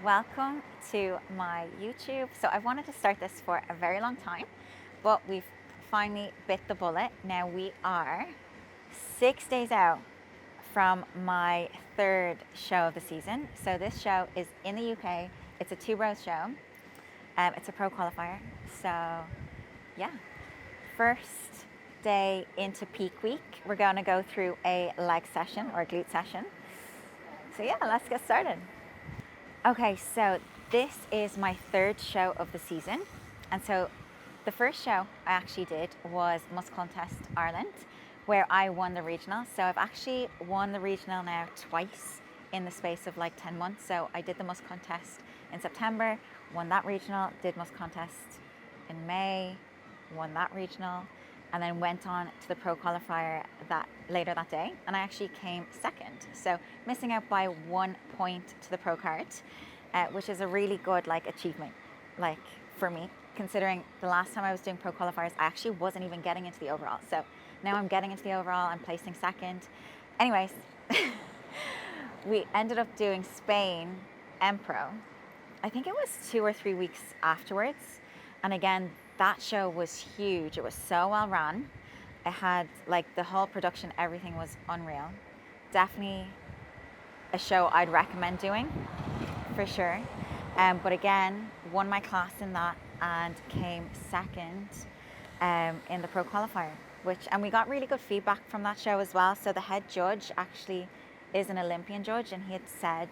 welcome to my YouTube. So I wanted to start this for a very long time, but we've finally bit the bullet. Now we are 6 days out from my third show of the season. So this show is in the UK. It's a two-row show. It's a pro qualifier. So yeah, first day into peak week, we're going to go through a leg session or a glute session. So yeah, let's get started. Okay, so this is my third show of the season. And so the first show I actually did was Muscle Contest Ireland, where I won the regional. So I've actually won the regional now twice in the space of like 10 months. So I did the Muscle Contest in September, won that regional, did Muscle Contest in May, won that regional, and then went on to the pro qualifier later that day, and I actually came second. So missing out by 1 point to the pro card, which is a really good achievement, for me, considering the last time I was doing pro qualifiers, I actually wasn't even getting into the overall. So now I'm getting into the overall, I'm placing second. Anyways, we ended up doing Spain M-Pro. I think it was 2 or 3 weeks afterwards. And again, that show was huge. It was so well run. It had the whole production, everything was unreal. Definitely a show I'd recommend doing for sure. But again, won my class in that and came second in the pro qualifier, and we got really good feedback from that show as well. So the head judge actually is an Olympian judge, and he had said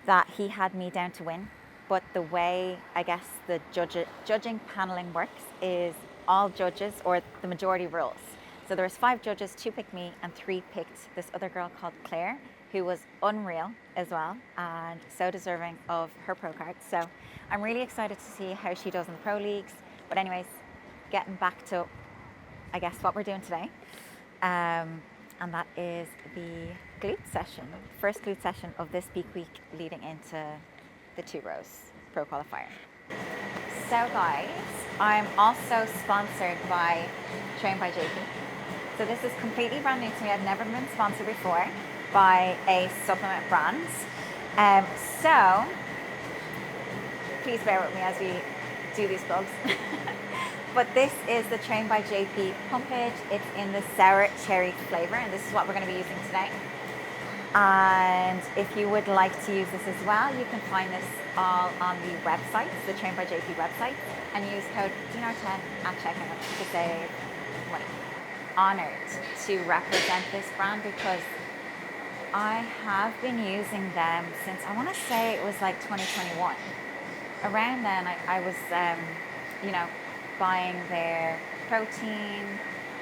that he had me down to win. But the way, I guess, the judging paneling works is all judges, or the majority rules. So there was 5 judges, 2 picked me and 3 picked this other girl called Claire, who was unreal as well and so deserving of her pro card. So I'm really excited to see how she does in the pro leagues. But anyways, getting back to, I guess, what we're doing today. And that is the glute session, first glute session of this peak week leading into the 2 rows pro qualifier. So guys, I'm also sponsored by Trained by JP. So this is completely brand new to me. I've never been sponsored before by a supplement brand. So please bear with me as we do these plugs. But this is the Trained by JP pumpage. It's in the sour cherry flavor, and this is what we're going to be using today. And if you would like to use this as well, you can find this all on the website, the Trained by JP website, and use code DINAR10 at checkout to save money. Honored to represent this brand because I have been using them since, I want to say it was 2021. Around then, I was, buying their protein,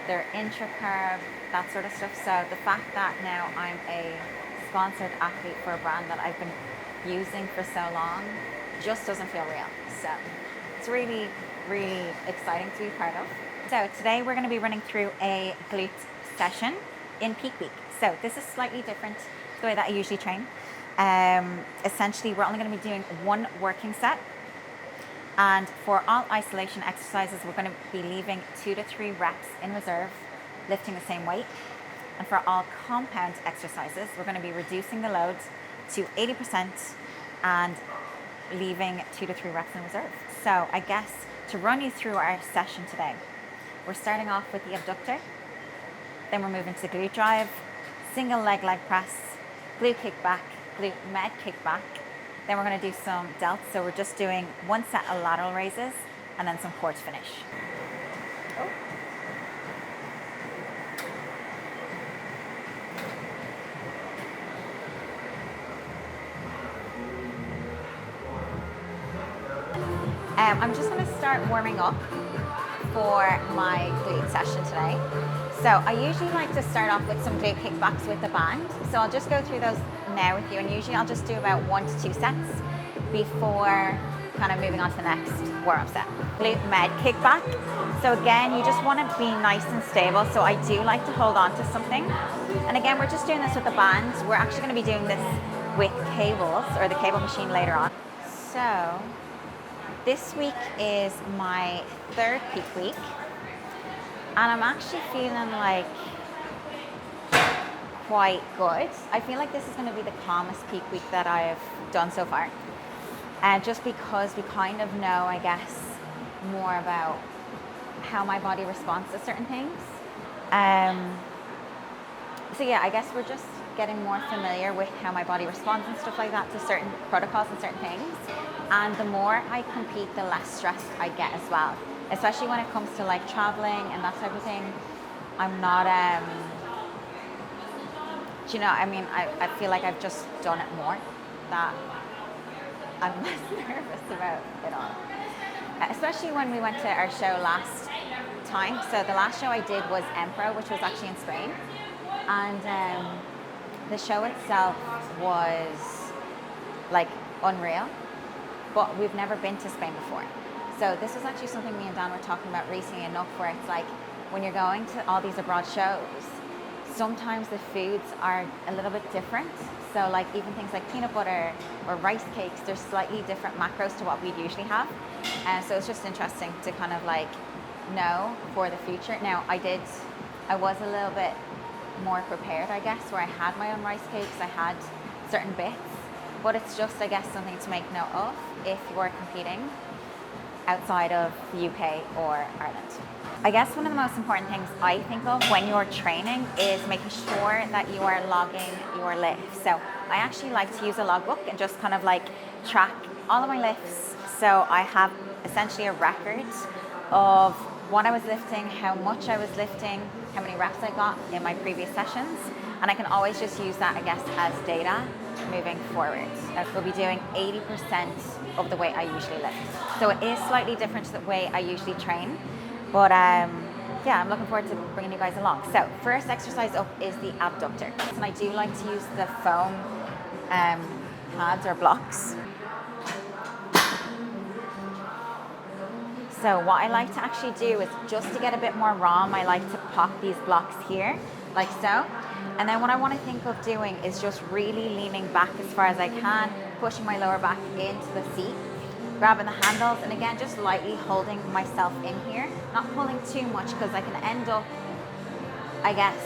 their intracarb, that sort of stuff. So the fact that now I'm a sponsored athlete for a brand that I've been using for so long just doesn't feel real. So it's really, really exciting to be part of. So today we're going to be running through a glute session in peak week. So this is slightly different to the way that I usually train. Essentially, we're only going to be doing 1 working set. And for all isolation exercises, we're going to be leaving 2 to 3 reps in reserve, lifting the same weight. And for all compound exercises, we're going to be reducing the loads to 80% and leaving 2 to 3 reps in reserve. So I guess to run you through our session today, we're starting off with the abductor, then we're moving to the glute drive, single leg press, glute kickback, glute med kickback. Then we're going to do some delts. So we're just doing 1 set of lateral raises and then some core to finish. Oh. I'm just going to start warming up for my glute session today. So I usually like to start off with some glute kickbacks with the band. So I'll just go through those now with you, and usually I'll just do about 1 to 2 sets before kind of moving on to the next warm-up set. Glute med kickback. So again, you just want to be nice and stable. So I do like to hold on to something. And again, we're just doing this with the band. We're actually going to be doing this with cables, or the cable machine later on. So this week is my 3rd peak week, and I'm actually feeling quite good. I feel like this is going to be the calmest peak week that I've done so far. just because we kind of know, I guess, more about how my body responds to certain things. So yeah, I guess we're just getting more familiar with how my body responds and stuff like that to certain protocols and certain things. And the more I compete, the less stressed I get as well. Especially when it comes to like traveling and that type of thing. I'm not, do you know, I mean, I feel like I've just done it more, that I'm less nervous about it all. Especially when we went to our show last time. So the last show I did was Emperor, which was actually in Spain. And the show itself was like unreal, but we've never been to Spain before. So this was actually something me and Dan were talking about recently enough, where it's like when you're going to all these abroad shows, sometimes the foods are a little bit different. So like even things like peanut butter or rice cakes, there's slightly different macros to what we'd usually have. And so it's just interesting to kind of like know for the future. Now I was a little bit more prepared, I guess, where I had my own rice cakes, I had certain bits, but it's just, I guess, something to make note of if you're competing outside of the UK or Ireland. I guess one of the most important things I think of when you're training is making sure that you are logging your lifts. So I actually like to use a logbook and just kind of like track all of my lifts. So I have essentially a record of what I was lifting, how much I was lifting, how many reps I got in my previous sessions, and I can always just use that, I guess, as data moving forward. We'll be doing 80% of the way I usually lift. So it is slightly different to the way I usually train, but yeah, I'm looking forward to bringing you guys along. So first exercise up is the abductor. And I do like to use the foam pads or blocks. So what I like to actually do is, just to get a bit more ROM, I like to pop these blocks here, like so. And then what I want to think of doing is just really leaning back as far as I can, pushing my lower back into the seat, grabbing the handles, and again, just lightly holding myself in here, not pulling too much, because I can end up, I guess,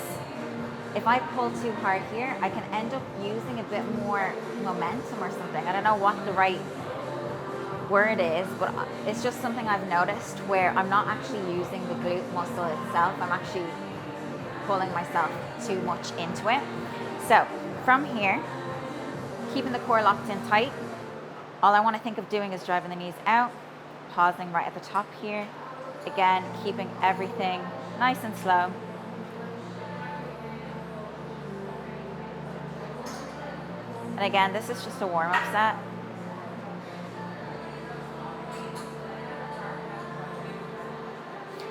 if I pull too hard here, I can end up using a bit more momentum or something. I don't know what the right word is, but it's just something I've noticed where I'm not actually using the glute muscle itself. I'm actually pulling myself too much into it. So from here, keeping the core locked in tight, all I want to think of doing is driving the knees out, pausing right at the top here. Again, keeping everything nice and slow. And again, this is just a warm-up set.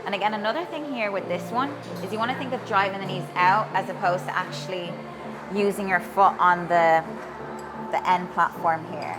And again, another thing here with this one is you want to think of driving the knees out as opposed to actually using your foot on the end platform here.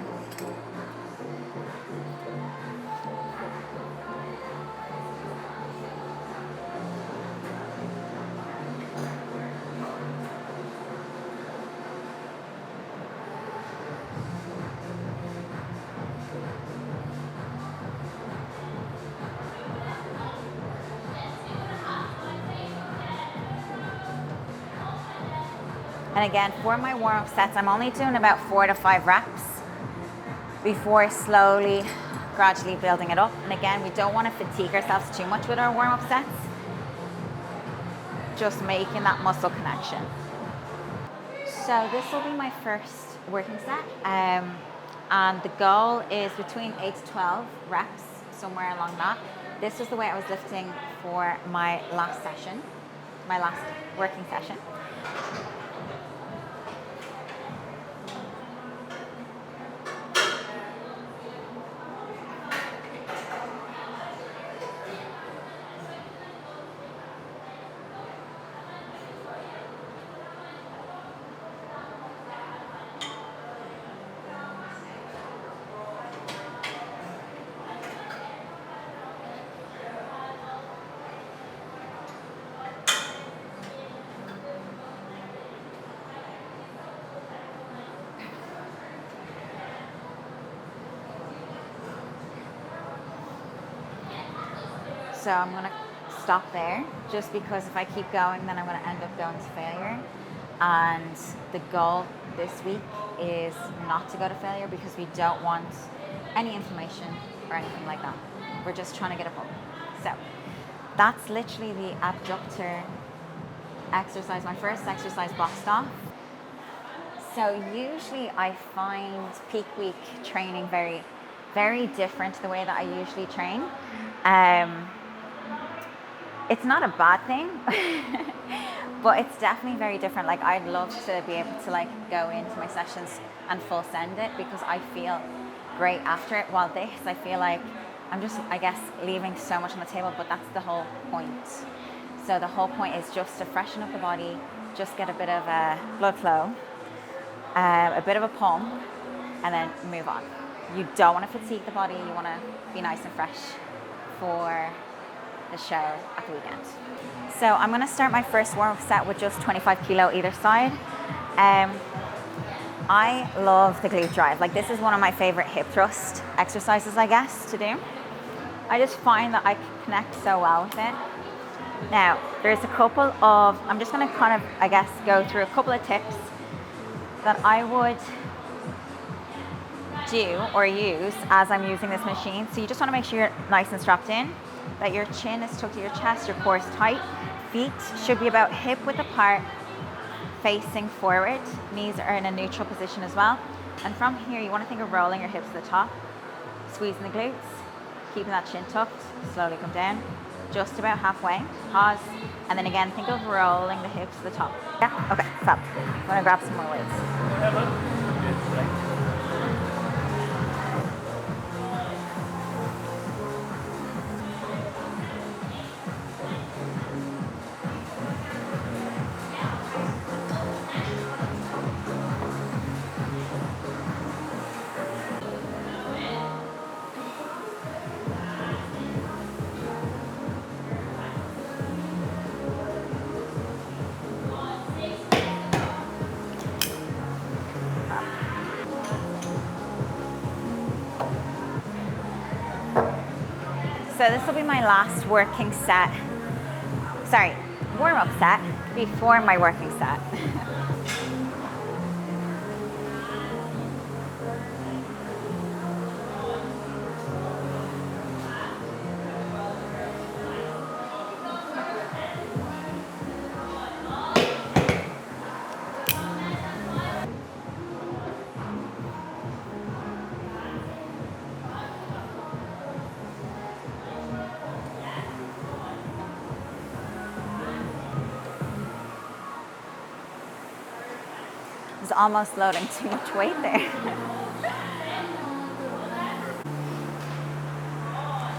And again, for my warm-up sets, I'm only doing about 4 to 5 reps before slowly, gradually building it up. And again, we don't want to fatigue ourselves too much with our warm-up sets, just making that muscle connection. So this will be my first working set, and the goal is between 8 to 12 reps, somewhere along that. This was the way I was lifting for my last session, my last working session. So I'm going to stop there, just because if I keep going, then I'm going to end up going to failure. And the goal this week is not to go to failure, because we don't want any inflammation or anything like that. We're just trying to get a pump. So that's literally the abductor exercise, my first exercise boxed off. So usually I find peak week training very, very different to the way that I usually train. It's not a bad thing, but it's definitely very different. Like I'd love to be able to like go into my sessions and full send it because I feel great after it. While this, I feel like I'm just, I guess, leaving so much on the table, but that's the whole point. So the whole point is just to freshen up the body, just get a bit of a blood flow, a bit of a pump, and then move on. You don't want to fatigue the body. You want to be nice and fresh for the show at the weekend. So I'm going to start my first warm-up set with just 25 kilo either side. I love the glute drive. Like this is one of my favorite hip thrust exercises, I guess, to do. I just find that I connect so well with it. Now, there's a couple of, I'm just going to kind of, I guess, go through a couple of tips that I would do or use as I'm using this machine. So you just want to make sure you're nice and strapped in, that your chin is tucked to your chest, your core is tight. Feet should be about hip width apart, facing forward. Knees are in a neutral position as well. And from here, you want to think of rolling your hips to the top, squeezing the glutes, keeping that chin tucked, slowly come down, just about halfway, pause, and then again, think of rolling the hips to the top. Yeah, okay, stop. I'm gonna grab some more weights. So this will be my last working set, warm-up set before my working set. I was almost loading too much weight there.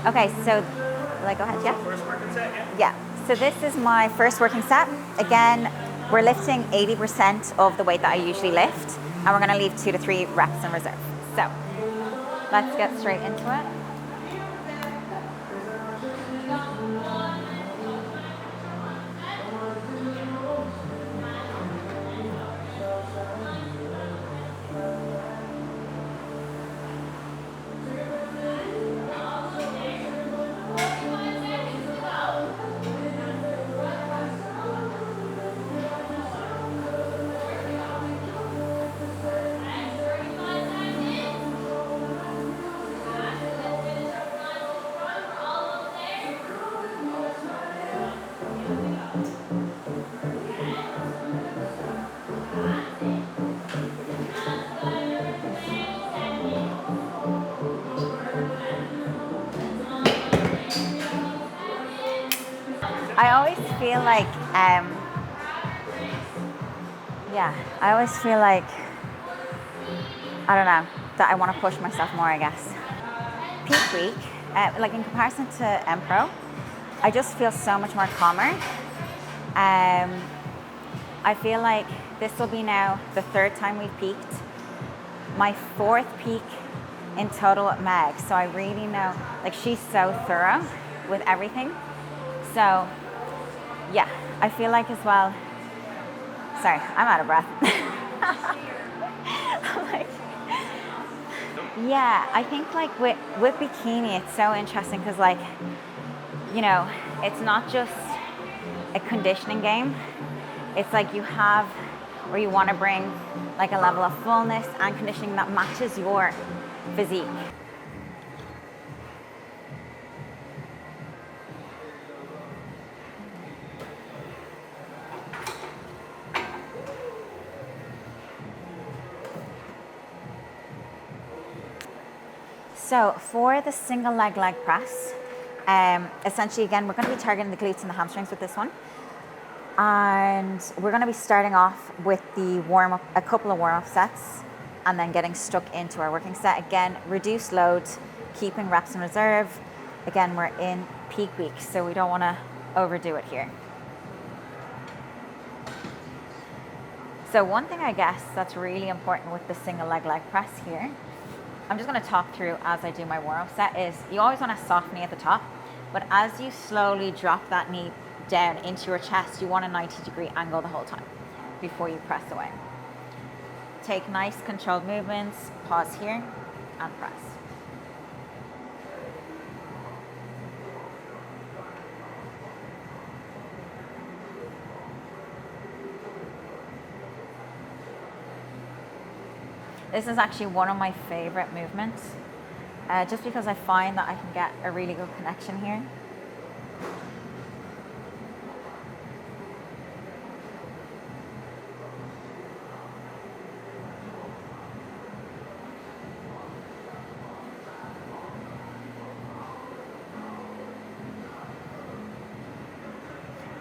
Okay, so, go ahead, yeah? First working set, yeah? Yeah, so this is my first working set. Again, we're lifting 80% of the weight that I usually lift, and we're gonna leave 2 to 3 reps in reserve. So, let's get straight into it. I always feel like, I don't know, that I want to push myself more, I guess. Peak week, like in comparison to M-Pro, I just feel so much more calmer. I feel like this will be now the 3rd time we've peaked. My 4th peak in total at Meg, so I really know, like she's so thorough with everything. So, yeah, I feel like as well, sorry, I'm out of breath. Yeah, I think like with bikini, it's so interesting because like, it's not just a conditioning game. It's like you have, or you want to bring like a level of fullness and conditioning that matches your physique. So for the single leg press, essentially again, we're going to be targeting the glutes and the hamstrings with this one. And we're going to be starting off with the warm up, a couple of warm up sets, and then getting stuck into our working set. Again, reduced load, keeping reps in reserve. Again, we're in peak week, so we don't want to overdo it here. So one thing I guess that's really important with the single leg press here, I'm just going to talk through as I do my warm up set, is you always want a soft knee at the top, but as you slowly drop that knee down into your chest, you want a 90-degree angle the whole time before you press away. Take nice controlled movements, pause here, and press. This is actually one of my favorite movements, just because I find that I can get a really good connection here.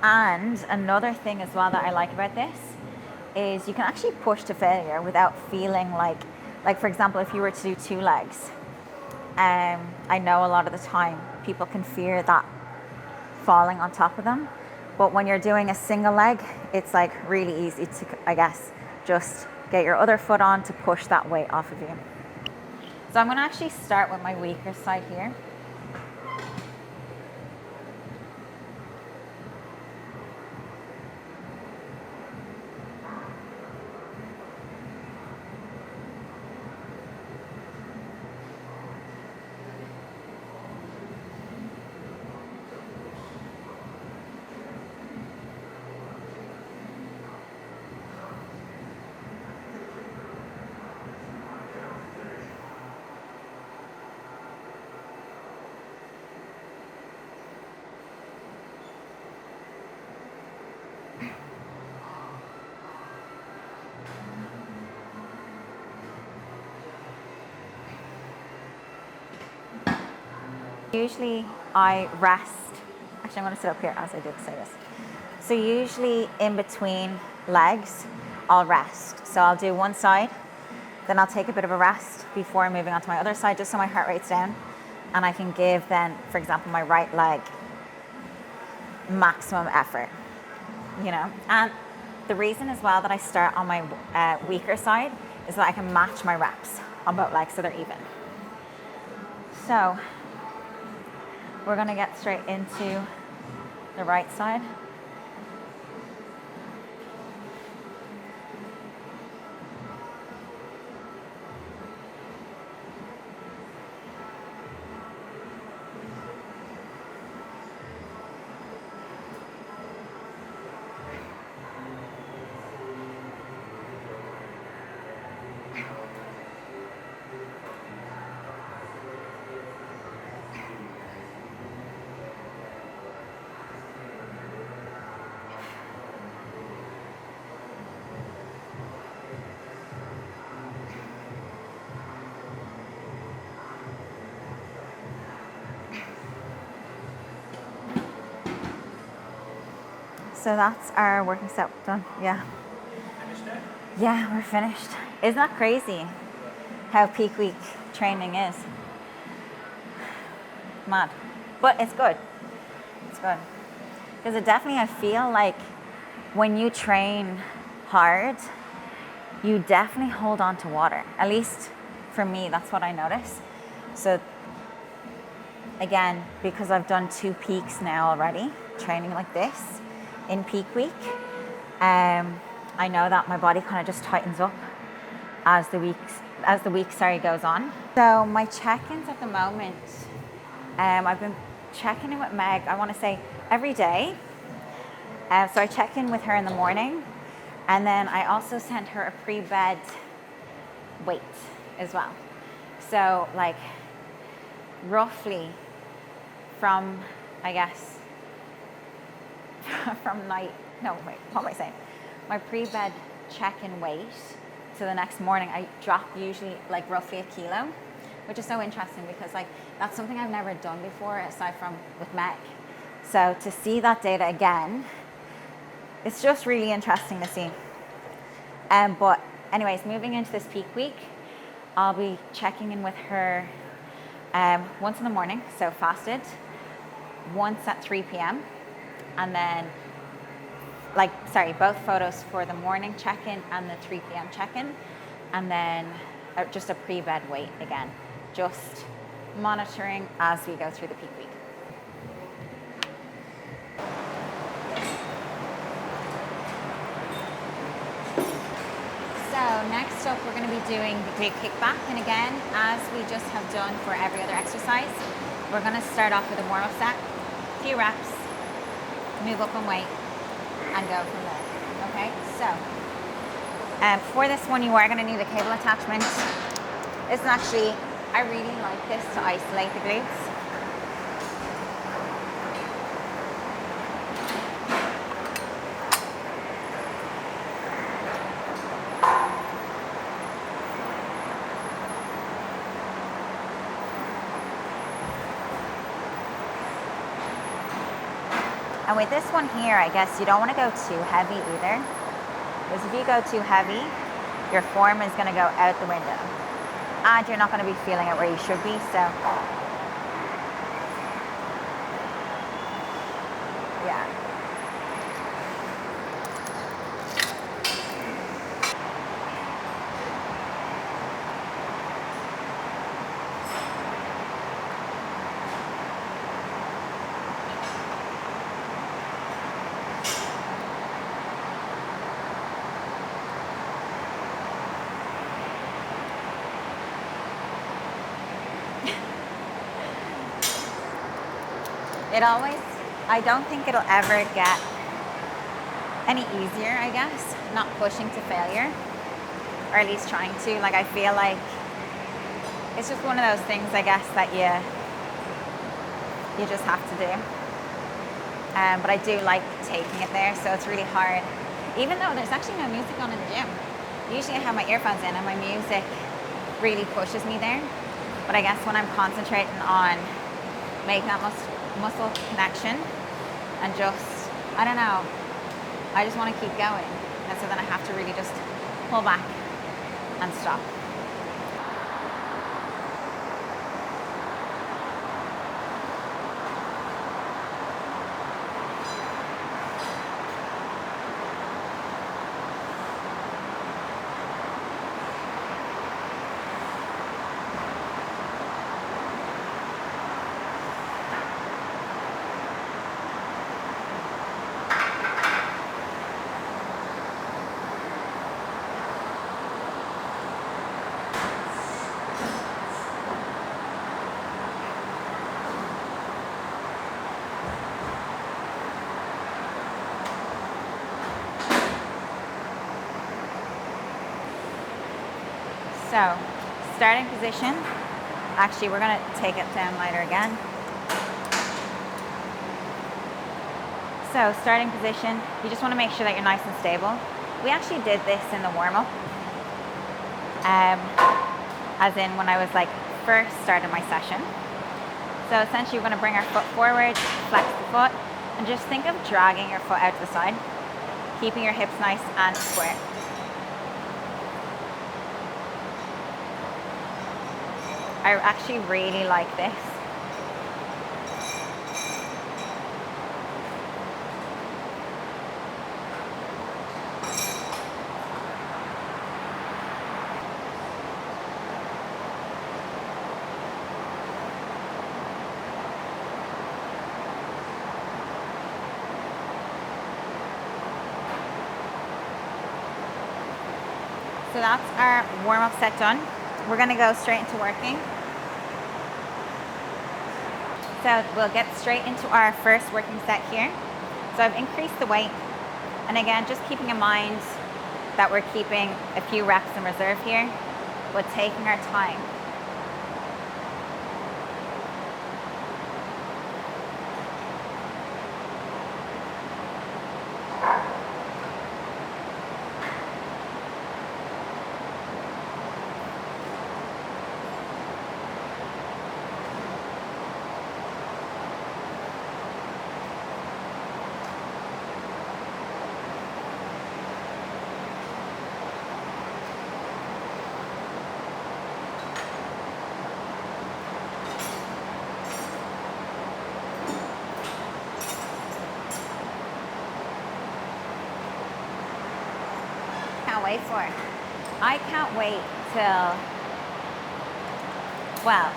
And another thing as well that I like about this is you can actually push to failure without feeling like for example, if you were to do 2 legs, I know a lot of the time people can fear that falling on top of them, but when you're doing a single leg, it's like really easy to, I guess, just get your other foot on to push that weight off of you. So I'm going to actually start with my weaker side here. Usually I rest, actually I'm going to sit up here as I did say this. So usually in between legs, I'll rest. So I'll do one side, then I'll take a bit of a rest before moving on to my other side, just so my heart rate's down. And I can give then, for example, my right leg maximum effort, you know. And the reason as well that I start on my weaker side is that I can match my reps on both legs so they're even. So we're going to get straight into the right side. So that's our working set done. Yeah. Finished it? Yeah, we're finished. Isn't that crazy how peak week training is? Mad. But it's good. It's good. Because it definitely, I feel like when you train hard, you definitely hold on to water. At least for me, that's what I notice. So again, because I've done 2 peaks now already, training like this in peak week, I know that my body kind of just tightens up as the week goes on. So my check-ins at the moment, I've been checking in with Meg, I want to say every day. So I check in with her in the morning, and then I also send her a pre-bed weight as well. So like roughly from, I guess, from night, no wait, what am I saying? My pre-bed check-in weight to the next morning, I drop usually like roughly 1 kilo, which is so interesting because like that's something I've never done before aside from with Meg. So to see that data again, it's just really interesting to see. But anyways, moving into this peak week, I'll be checking in with her once in the morning, so fasted, once at 3 p.m. and then both photos for the morning check-in and the 3 p.m. check-in, and then just a pre-bed weight again, just monitoring as we go through the peak week. So next up, we're going to be doing the glute kickback, and again, as we just have done for every other exercise, we're going to start off with a warm-up set, a few reps, move up in weight, and go from there. Okay, so for this one, you are going to need a cable attachment. This is actually, I really like this to isolate the glutes. And with this one here, I guess you don't want to go too heavy either, because if you go too heavy, your form is going to go out the window, and you're not going to be feeling it where you should be. So, yeah. It always, I don't think it'll ever get any easier, I guess, not pushing to failure, or at least trying to. Like, I feel like it's just one of those things, I guess, that you just have to do. But I do like taking it there, so it's really hard. Even though there's actually no music on in the gym. Usually I have my earphones in and my music really pushes me there. But I guess when I'm concentrating on making that muscle connection and just, I don't know, I just want to keep going. And so then I have to really just pull back and stop. So, starting position, actually we're going to take it down lighter again. So, starting position, you just want to make sure that you're nice and stable. We actually did this in the warm-up, as in when I was like first started my session. So essentially we're going to bring our foot forward, flex the foot, and just think of dragging your foot out to the side, keeping your hips nice and square. I actually really like this. So that's our warm-up set done. We're going to go straight into working. So we'll get straight into our first working set here. So I've increased the weight. And again, just keeping in mind that we're keeping a few reps in reserve here, but taking our time. wait for? I can't wait till, well,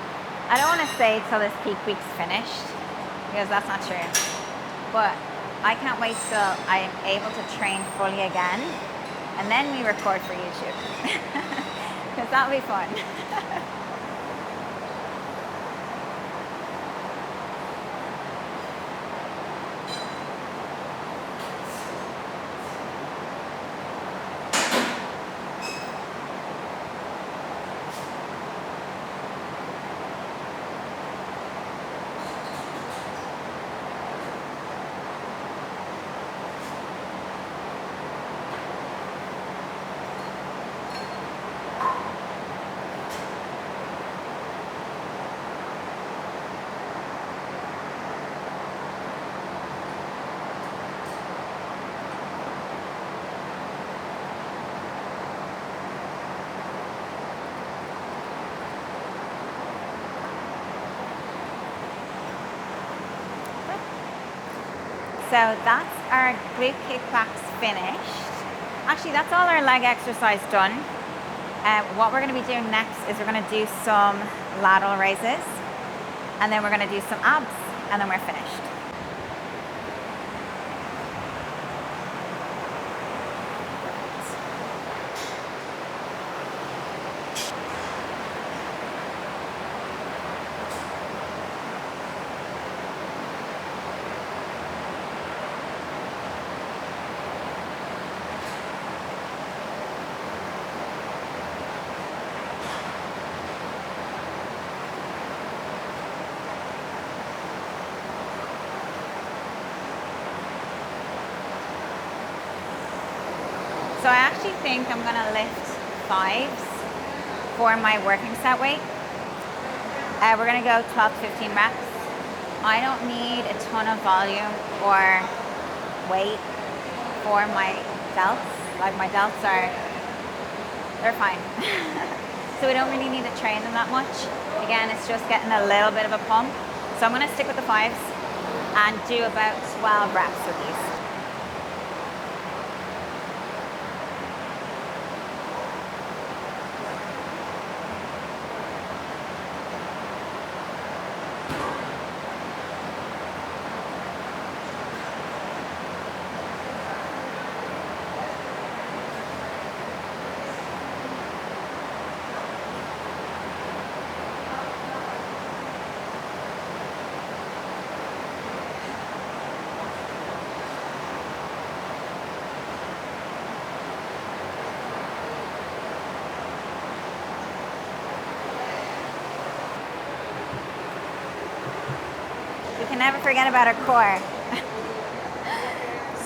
I don't want to say till this peak week's finished, because that's not true. But I can't wait till I'm able to train fully again, and then we record for YouTube. Because that'll be fun. So that's our glute kickbacks finished. Actually, that's all our leg exercise done. What we're going to be doing next is we're going to do some lateral raises, and then we're going to do some abs, and then we're finished. So I actually think I'm gonna lift 5s for my working set weight. We're gonna go 12 to 15 reps. I don't need a ton of volume or weight for my delts. Like my delts they're fine. So we don't really need to train them that much. Again, it's just getting a little bit of a pump. So I'm gonna stick with the 5s and do about 12 reps with these. We can never forget about our core.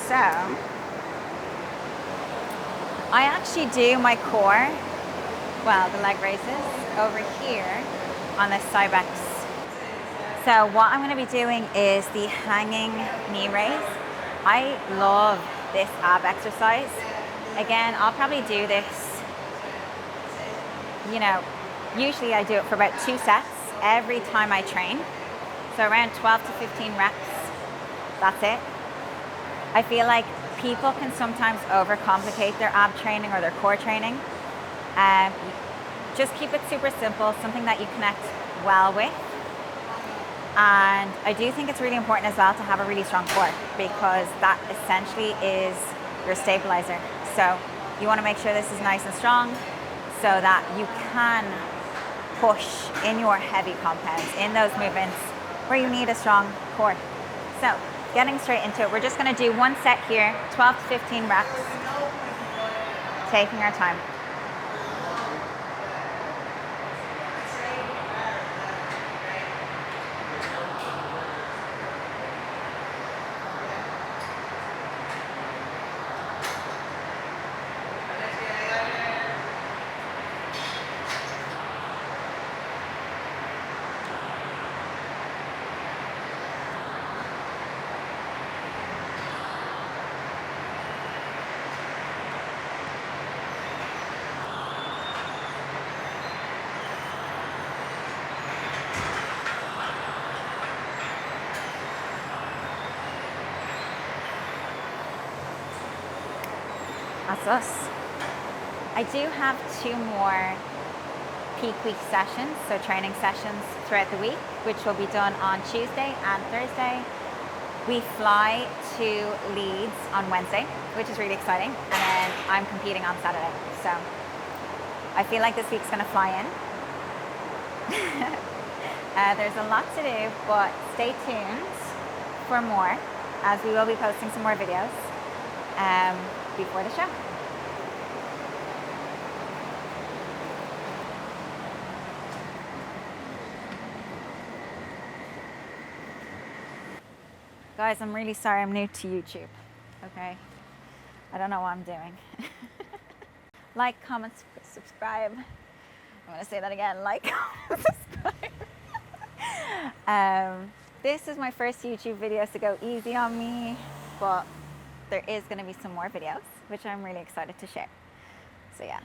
So, I actually do my core, well, the leg raises, over here on the Cybex. So what I'm going to be doing is the hanging knee raise. I love this ab exercise. Again, I'll probably do this, usually I do it for about 2 sets every time I train. So around 12 to 15 reps, that's it. I feel like people can sometimes overcomplicate their ab training or their core training. Just keep it super simple, something that you connect well with. And I do think it's really important as well to have a really strong core, because that essentially is your stabilizer. So you want to make sure this is nice and strong so that you can push in your heavy compounds, in those movements where you need a strong core. So getting straight into it, we're just going to do 1 set here, 12 to 15 reps, taking our time. That's us. I do have 2 more peak week sessions, so training sessions throughout the week, which will be done on Tuesday and Thursday. We fly to Leeds on Wednesday, which is really exciting, and then I'm competing on Saturday. So I feel like this week's going to fly in. There's a lot to do, but stay tuned for more, as we will be posting some more videos before the show. Guys, I'm really sorry, I'm new to YouTube, okay? I don't know what I'm doing. Like, comment, subscribe. I'm gonna say that again, like, comment, subscribe. This is my first YouTube video, so go easy on me, but there is gonna be some more videos, which I'm really excited to share. So yeah.